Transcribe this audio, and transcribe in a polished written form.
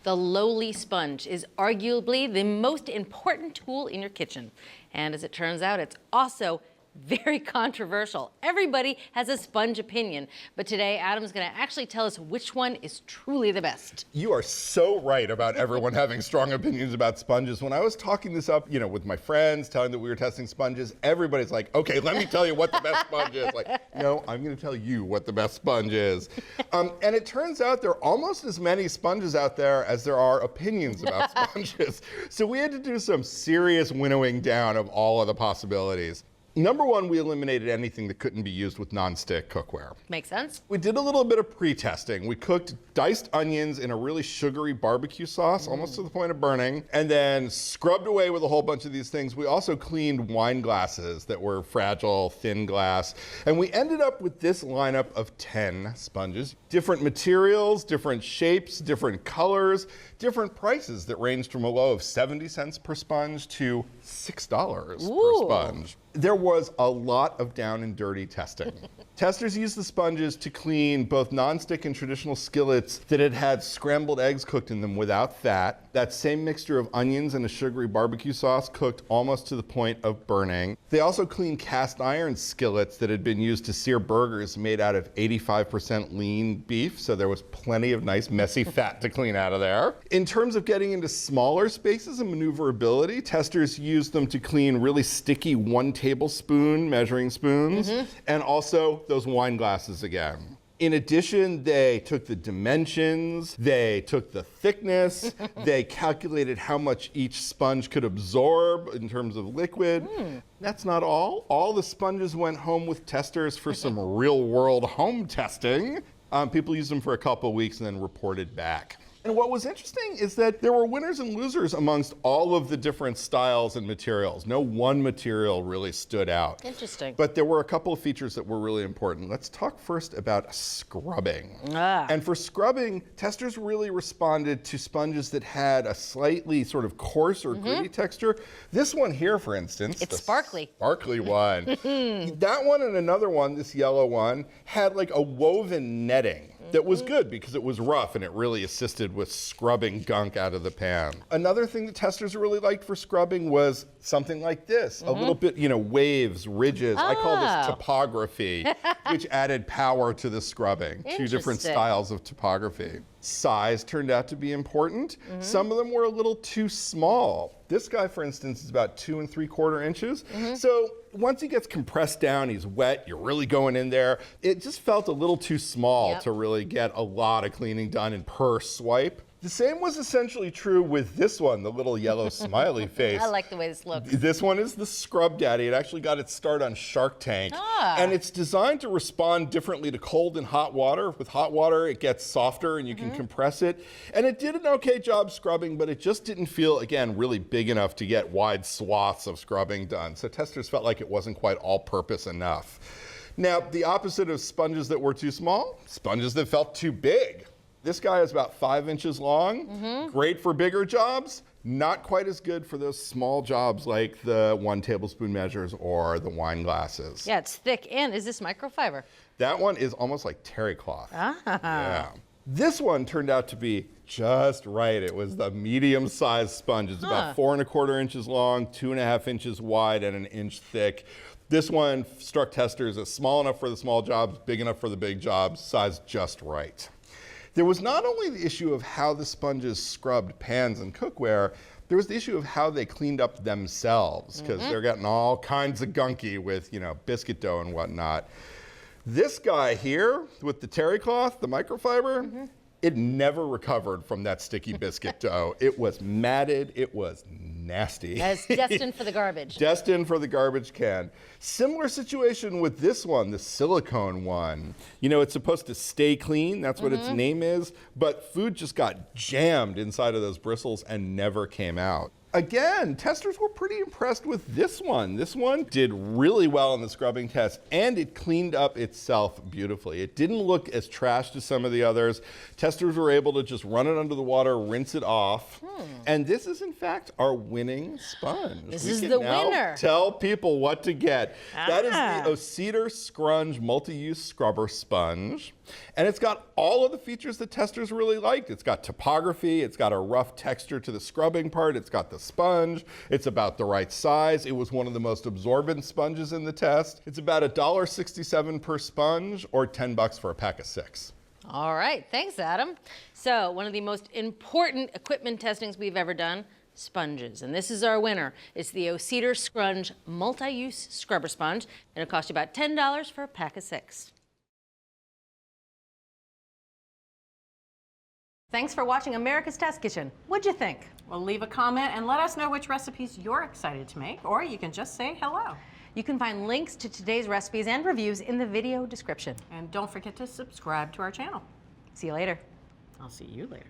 The lowly sponge is arguably the most important tool in your kitchen. And as it turns out, it's also very controversial. Everybody has a sponge opinion, but today Adam's going to actually tell us which one is truly the best. You are so right about everyone having strong opinions about sponges. When I was talking this up, with my friends, telling that we were testing sponges, everybody's like, okay, let me tell you what the best sponge is. Like, no, I'm going to tell you what the best sponge is. And it turns out there are almost as many sponges out there as there are opinions about sponges. So we had to do some serious winnowing down of all of the possibilities. Number one, we eliminated anything that couldn't be used with nonstick cookware. Makes sense. We did a little bit of pre-testing. We cooked diced onions in a really sugary barbecue sauce, almost to the point of burning, and then scrubbed away with a whole bunch of these things. We also cleaned wine glasses that were fragile, thin glass, and we ended up with this lineup of 10 sponges. Different materials, different shapes, different colors, different prices that ranged from a low of 70 cents per sponge to $6 per sponge. There was a lot of down and dirty testing. Testers used the sponges to clean both nonstick and traditional skillets that had had scrambled eggs cooked in them without fat. That same mixture of onions and a sugary barbecue sauce cooked almost to the point of burning. They also cleaned cast iron skillets that had been used to sear burgers made out of 85% lean beef, so there was plenty of nice messy fat to clean out of there. In terms of getting into smaller spaces and maneuverability, testers used them to clean really sticky 1 tablespoon measuring spoons, and also those wine glasses again. In addition, they took the dimensions, they took the thickness, they calculated how much each sponge could absorb in terms of liquid. That's not all. All the sponges went home with testers for some real-world home testing. People used them for a couple of weeks and then reported back. And what was interesting is that there were winners and losers amongst all of the different styles and materials. No one material really stood out. Interesting. But there were a couple of features that were really important. Let's talk first about scrubbing. And for scrubbing, testers really responded to sponges that had a slightly sort of coarse or gritty texture. This one here, for instance. It's sparkly. Sparkly one. That one and another one, this yellow one, had like a woven netting. That was good because it was rough and it really assisted with scrubbing gunk out of the pan. Another thing that testers really liked for scrubbing was something like this, a little bit, waves, ridges. I call this topography, which added power to the scrubbing. 2 different styles of topography. Size turned out to be important. Some of them were a little too small. This guy, for instance, is about 2 3/4 inches. So once he gets compressed down, he's wet, you're really going in there. It just felt a little too small to really get a lot of cleaning done in per swipe. The same was essentially true with this one, the little yellow smiley face. I like the way this looks. This one is the Scrub Daddy. It actually got its start on Shark Tank. And it's designed to respond differently to cold and hot water. With hot water, it gets softer and you can compress it. And it did an okay job scrubbing, but it just didn't feel, again, really big enough to get wide swaths of scrubbing done. So testers felt like it wasn't quite all-purpose enough. Now, the opposite of sponges that were too small, sponges that felt too big. This guy is about 5 inches long, great for bigger jobs, not quite as good for those small jobs like the 1 tablespoon measures or the wine glasses. Yeah, it's thick. And is this microfiber? That one is almost like terry cloth. Yeah. This one turned out to be just right. It was the medium-sized sponge. It's about 4 1/4 inches long, 2 1/2 inches wide, and 1 inch thick. This one struck testers as small enough for the small jobs, big enough for the big jobs, size just right. There was not only the issue of how the sponges scrubbed pans and cookware, there was the issue of how they cleaned up themselves, because they're getting all kinds of gunky with, biscuit dough and whatnot. This guy here with the terry cloth, the microfiber, it never recovered from that sticky biscuit dough. It was matted, it was nasty. That's destined for the garbage. Destined for the garbage can. Similar situation with this one, the silicone one. It's supposed to stay clean, that's what its name is, but food just got jammed inside of those bristles and never came out. Again, testers were pretty impressed with this one. This one did really well in the scrubbing test, and it cleaned up itself beautifully. It didn't look as trashed as some of the others. Testers were able to just run it under the water, rinse it off. And this is, in fact, our winning sponge. This We is can the now winner. Tell people what to get. That is the Cedar Scrunch Multi-Use Scrubber Sponge. And it's got all of the features that testers really liked. It's got topography, it's got a rough texture to the scrubbing part, it's got the sponge, it's about the right size. It was one of the most absorbent sponges in the test. It's about $1.67 per sponge, or $10 for a pack of 6. All right, thanks, Adam. So one of the most important equipment testings we've ever done, sponges. And this is our winner. It's the Cedar Scrunch Multi-Use Scrubber Sponge, and it'll cost you about $10 for a pack of 6. Thanks for watching America's Test Kitchen. What'd you think? Well, leave a comment and let us know which recipes you're excited to make, or you can just say hello. You can find links to today's recipes and reviews in the video description. And don't forget to subscribe to our channel. See you later. I'll see you later.